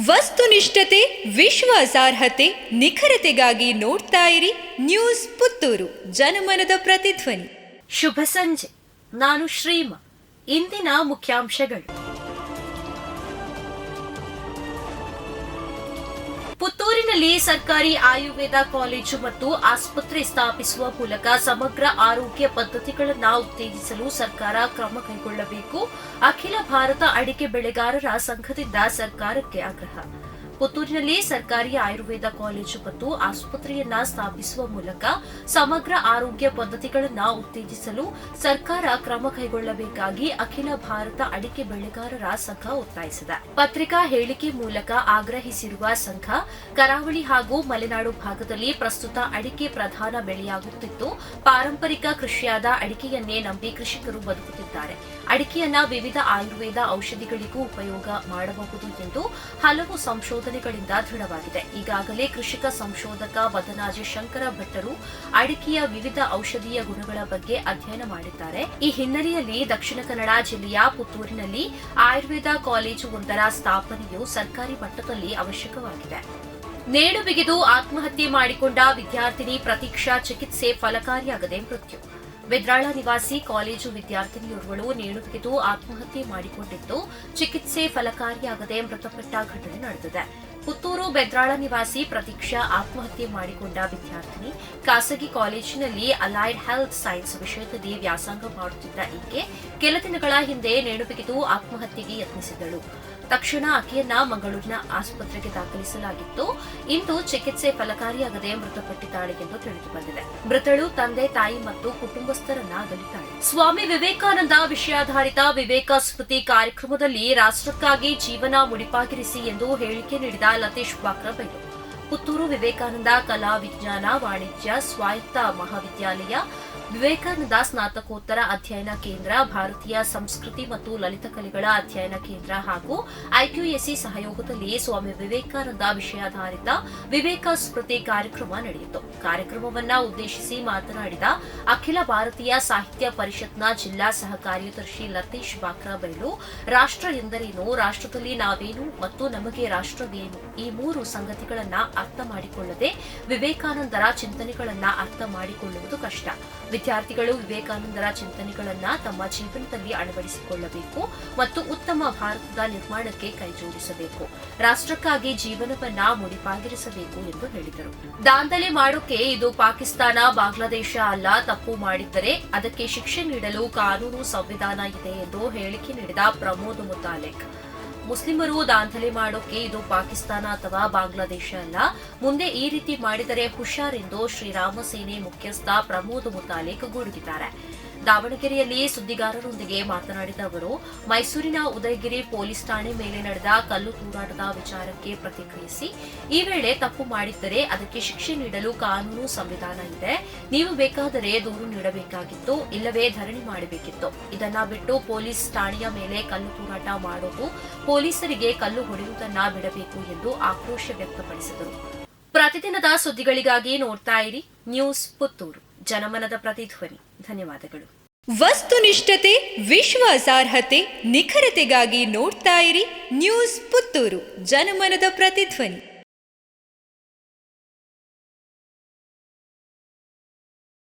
ವಸ್ತುನಿಷ್ಠತೆ, ವಿಶ್ವಾಸಾರ್ಹತೆ, ನಿಖರತೆಗಾಗಿ ನೋಡ್ತಾ ಇರಿ ನ್ಯೂಸ್ ಪುತ್ತೂರು, ಜನಮನದ ಪ್ರತಿಧ್ವನಿ. ಶುಭ ಸಂಜೆ. ನಾನು ಶ್ರೀಮಾ. ಇಂದಿನ ಮುಖ್ಯಾಂಶಗಳು. ಪುತ್ತೂರಿನಲ್ಲಿ ಸರ್ಕಾರಿ ಆಯುರ್ವೇದ ಕಾಲೇಜು ಮತ್ತು ಆಸ್ಪತ್ರೆ ಸ್ಥಾಪಿಸುವ ಮೂಲಕ ಸಮಗ್ರ ಆರೋಗ್ಯ ಪದ್ಧತಿಗಳನ್ನು ಉತ್ತೇಜಿಸಲು ಸರ್ಕಾರ ಕ್ರಮ ಕೈಗೊಳ್ಳಬೇಕು. ಅಖಿಲ ಭಾರತ ಅಡಿಕೆ ಬೆಳೆಗಾರರ ಸಂಘದಿಂದ ಸರ್ಕಾರಕ್ಕೆ ಆಗ್ರಹ. ಪುತ್ತೂರಿನಲ್ಲಿ ಸರ್ಕಾರಿ ಆಯುರ್ವೇದ ಕಾಲೇಜು ಮತ್ತು ಆಸ್ಪತ್ರೆಯನ್ನ ಸ್ಥಾಪಿಸುವ ಮೂಲಕ ಸಮಗ್ರ ಆರೋಗ್ಯ ಪದ್ಧತಿಗಳನ್ನು ಉತ್ತೇಜಿಸಲು ಸರ್ಕಾರ ಕ್ರಮ ಕೈಗೊಳ್ಳಬೇಕಾಗಿ ಅಖಿಲ ಭಾರತ ಅಡಿಕೆ ಬೆಳೆಗಾರರ ಸಂಘ ಒತ್ತಾಯಿಸಿದೆ. ಪತ್ರಿಕಾ ಹೇಳಿಕೆ ಮೂಲಕ ಆಗ್ರಹಿಸಿರುವ ಸಂಘ, ಕರಾವಳಿ ಹಾಗೂ ಮಲೆನಾಡು ಭಾಗದಲ್ಲಿ ಪ್ರಸ್ತುತ ಅಡಿಕೆ ಪ್ರಧಾನ ಬೆಳೆಯಾಗುತ್ತಿದ್ದು, ಪಾರಂಪರಿಕ ಕೃಷಿಯಾದ ಅಡಿಕೆಯನ್ನೇ ನಂಬಿ ಕೃಷಿಕರು ಬದುಕುತ್ತಿದ್ದಾರೆ. ಅಡಿಕೆಯನ್ನ ವಿವಿಧ ಆಯುರ್ವೇದ ಔಷಧಿಗಳಿಗೂ ಉಪಯೋಗ ಮಾಡಬಹುದು ಎಂದು ಹಲವು ಸಂಶೋಧನೆಗಳಿಂದ ದೃಢವಾಗಿದೆ. ಈಗಾಗಲೇ ಕೃಷಿಕ ಸಂಶೋಧಕ ಬದನಾಜಿ ಶಂಕರ ಭಟ್ಟರು ಅಡಿಕೆಯ ವಿವಿಧ ಔಷಧೀಯ ಗುಣಗಳ ಬಗ್ಗೆ ಅಧ್ಯಯನ ಮಾಡಿದ್ದಾರೆ. ಈ ಹಿನ್ನೆಲೆಯಲ್ಲಿ ದಕ್ಷಿಣ ಕನ್ನಡ ಜಿಲ್ಲೆಯ ಪುತ್ತೂರಿನಲ್ಲಿ ಆಯುರ್ವೇದ ಕಾಲೇಜು ಒಂದರ ಸ್ಥಾಪನೆಯು ಸರ್ಕಾರಿ ಮಟ್ಟದಲ್ಲಿ ಅವಶ್ಯಕವಾಗಿದೆ. ನೇಣು ಬಿಗಿದು ಆತ್ಮಹತ್ಯೆ ಮಾಡಿಕೊಂಡ ವಿದ್ಯಾರ್ಥಿನಿ ಪ್ರತೀಕ್ಷಾ ಚಿಕಿತ್ಸೆ ಫಲಕಾರಿಯಾಗದೆ ಮೃತ್ಯು. ಬೆದ್ರಾಳ ನಿವಾಸಿ ಕಾಲೇಜು ವಿದ್ಯಾರ್ಥಿನಿಯೋರ್ವಳು ನೇಣು ಬಿಗಿದು ಆತ್ಮಹತ್ಯೆ ಮಾಡಿಕೊಂಡಿದ್ದು, ಚಿಕಿತ್ಸೆ ಫಲಕಾರಿಯಾಗದೆ ಮೃತಪಟ್ಟ ಘಟನೆ ನಡೆದಿದೆ. ಪುತ್ತೂರು ಬೆದ್ರಾಳ ನಿವಾಸಿ ಪ್ರತೀಕ್ಷಾ ಆತ್ಮಹತ್ಯೆ ಮಾಡಿಕೊಂಡ ವಿದ್ಯಾರ್ಥಿನಿ ಖಾಸಗಿ ಕಾಲೇಜಿನಲ್ಲಿ ಅಲೈಡ್ ಹೆಲ್ತ್ ಸೈನ್ಸ್ ವಿಷಯದಲ್ಲಿ ವ್ಯಾಸಂಗ ಮಾಡುತ್ತಿದ್ದ ಈಕೆ ಕೆಲ ದಿನಗಳ ಹಿಂದೆ ನೇಣು ಬಿಗಿದು ಆತ್ಮಹತ್ಯೆಗೆ ಯತ್ನಿಸಿದಳು. ತಕ್ಷಣ ಆಕೆಯನ್ನ ಮಂಗಳೂರಿನ ಆಸ್ಪತ್ರೆಗೆ ದಾಖಲಿಸಲಾಗಿತ್ತು. ಇಂದು ಚಿಕಿತ್ಸೆ ಫಲಕಾರಿಯಾಗದೆ ಮೃತಪಟ್ಟಿದ್ದಾಳೆ ಎಂದು ತಿಳಿದುಬಂದಿದೆ. ಮೃತಳು ತಂದೆ, ತಾಯಿ ಮತ್ತು ಕುಟುಂಬಸ್ಥರನ್ನ ಅಗಲಿದ್ದಾಳೆ. ಸ್ವಾಮಿ ವಿವೇಕಾನಂದ ವಿಷಯಾಧಾರಿತ ವಿವೇಕ ಸ್ಮೃತಿ ಕಾರ್ಯಕ್ರಮದಲ್ಲಿ ರಾಷ್ಟ್ರಕ್ಕಾಗಿ ಜೀವನ ಮುಡಿಪಾಗಿರಿಸಿ ಎಂದು ಹೇಳಿಕೆ ನೀಡಿದ ಲತೀಶ್ ಬಾಕ್ರಬೈಲು. ಪುತ್ತೂರು ವಿವೇಕಾನಂದ ಕಲಾ ವಿಜ್ಞಾನ ವಾಣಿಜ್ಯ ಸ್ವಾಯತ್ತ ಮಹಾವಿದ್ಯಾಲಯ, ವಿವೇಕಾನಂದ ಸ್ನಾತಕೋತ್ತರ ಅಧ್ಯಯನ ಕೇಂದ್ರ, ಭಾರತೀಯ ಸಂಸ್ಕೃತಿ ಮತ್ತು ಲಲಿತಕಲೆಗಳ ಅಧ್ಯಯನ ಕೇಂದ್ರ ಹಾಗೂ ಐಕ್ಯೂಎಸಿ ಸಹಯೋಗದಲ್ಲಿ ಸ್ವಾಮಿ ವಿವೇಕಾನಂದ ವಿಷಯಾಧಾರಿತ ವಿವೇಕ ಸ್ಮೃತಿ ಕಾರ್ಯಕ್ರಮ ನಡೆಯಿತು. ಕಾರ್ಯಕ್ರಮವನ್ನು ಉದ್ದೇಶಿಸಿ ಮಾತನಾಡಿದ ಅಖಿಲ ಭಾರತೀಯ ಸಾಹಿತ್ಯ ಪರಿಷತ್ನ ಜಿಲ್ಲಾ ಸಹ ಕಾರ್ಯದರ್ಶಿ ಲತೀಶ್ ಬಾಕ್ರಬೈಲು, ರಾಷ್ಟ್ರ ಎಂದರೇನು, ರಾಷ್ಟ್ರದಲ್ಲಿ ನಾವೇನು ಮತ್ತು ನಮಗೆ ರಾಷ್ಟ್ರವೇನು, ಈ ಮೂರು ಸಂಗತಿಗಳನ್ನು ಅರ್ಥ ಮಾಡಿಕೊಳ್ಳದೆ ವಿವೇಕಾನಂದರ ಚಿಂತನೆಗಳನ್ನು ಅರ್ಥ ಮಾಡಿಕೊಳ್ಳುವುದು ಕಷ್ಟ. ವಿದ್ಯಾರ್ಥಿಗಳು ವಿವೇಕಾನಂದರ ಚಿಂತನೆಗಳನ್ನು ತಮ್ಮ ಜೀವನದಲ್ಲಿ ಅಳವಡಿಸಿಕೊಳ್ಳಬೇಕು ಮತ್ತು ಉತ್ತಮ ಭಾರತದ ನಿರ್ಮಾಣಕ್ಕೆ ಕೈಜೋಡಿಸಬೇಕು. ರಾಷ್ಟ್ರಕ್ಕಾಗಿ ಜೀವನವನ್ನ ಮುಡಿಪಾಗಿರಿಸಬೇಕು ಎಂದು ಹೇಳಿದರು. ದಾಂಧಲೆ ಮಾಡೋಕೆ ಇದು ಪಾಕಿಸ್ತಾನ, ಬಾಂಗ್ಲಾದೇಶ ಅಲ್ಲ. ತಪ್ಪು ಮಾಡಿದ್ದರೆ ಅದಕ್ಕೆ ಶಿಕ್ಷೆ ನೀಡಲು ಕಾನೂನು, ಸಂವಿಧಾನ ಇದೆ ಎಂದು ಹೇಳಿಕೆ ನೀಡಿದ ಪ್ರಮೋದ್ ಮುತಾಲಿಕ್, ಮುಸ್ಲಿಮರು ದಾಂಧಲೆ ಮಾಡೋಕೆ ಇದು ಪಾಕಿಸ್ತಾನ ಅಥವಾ ಬಾಂಗ್ಲಾದೇಶ ಅಲ್ಲ. ಮುಂದೆ ಈ ರೀತಿ ಮಾಡಿದರೆ ಹುಷಾರೆಂದು ಶ್ರೀರಾಮ ಸೇನೆ ಮುಖ್ಯಸ್ಥ ಪ್ರಮೋದ್ ಮುತಾಲಿಕ್ ಗುಡುಗಿದ್ದಾರೆ. ದಾವಣಗೆರೆಯಲ್ಲಿ ಸುದ್ದಿಗಾರರೊಂದಿಗೆ ಮಾತನಾಡಿದ ಅವರು, ಮೈಸೂರಿನ ಉದಯಗಿರಿ ಪೊಲೀಸ್ ಠಾಣೆ ಮೇಲೆ ನಡೆದ ಕಲ್ಲು ತೂರಾಟದ ವಿಚಾರಕ್ಕೆ ಪ್ರತಿಕ್ರಿಯಿಸಿ, ಈ ವೇಳೆ ತಪ್ಪು ಮಾಡಿದ್ದರೆ ಅದಕ್ಕೆ ಶಿಕ್ಷೆ ನೀಡಲು ಕಾನೂನು, ಸಂವಿಧಾನ ಇದೆ. ನೀವು ಬೇಕಾದರೆ ದೂರು ನೀಡಬೇಕಾಗಿತ್ತು, ಇಲ್ಲವೇ ಧರಣಿ ಮಾಡಬೇಕಿತ್ತು. ಇದನ್ನ ಬಿಟ್ಟು ಪೊಲೀಸ್ ಠಾಣೆಯ ಮೇಲೆ ಕಲ್ಲು ತೂರಾಟ ಮಾಡೋದು, ಪೊಲೀಸರಿಗೆ ಕಲ್ಲು ಹೊಡೆಯುವುದನ್ನ ಬಿಡಬೇಕು ಎಂದು ಆಕ್ರೋಶ ವ್ಯಕ್ತಪಡಿಸಿದರು. ಪ್ರತಿದಿನದ ಸುದ್ದಿಗಳಿಗಾಗಿ ನೋಡ್ತಾ ಇರಿ ನ್ಯೂಸ್ ಪುತ್ತೂರು, ಜನಮನದ ಪ್ರತಿಧ್ವನಿ. ಧನ್ಯವಾದಗಳು. ವಸ್ತುನಿಷ್ಠತೆ, ವಿಶ್ವಾಸಾರ್ಹತೆ, ನಿಖರತೆಗಾಗಿ ನೋಡ್ತಾ ಇರಿ ನ್ಯೂಸ್ ಪುತ್ತೂರು, ಜನಮನದ ಪ್ರತಿಧ್ವನಿ.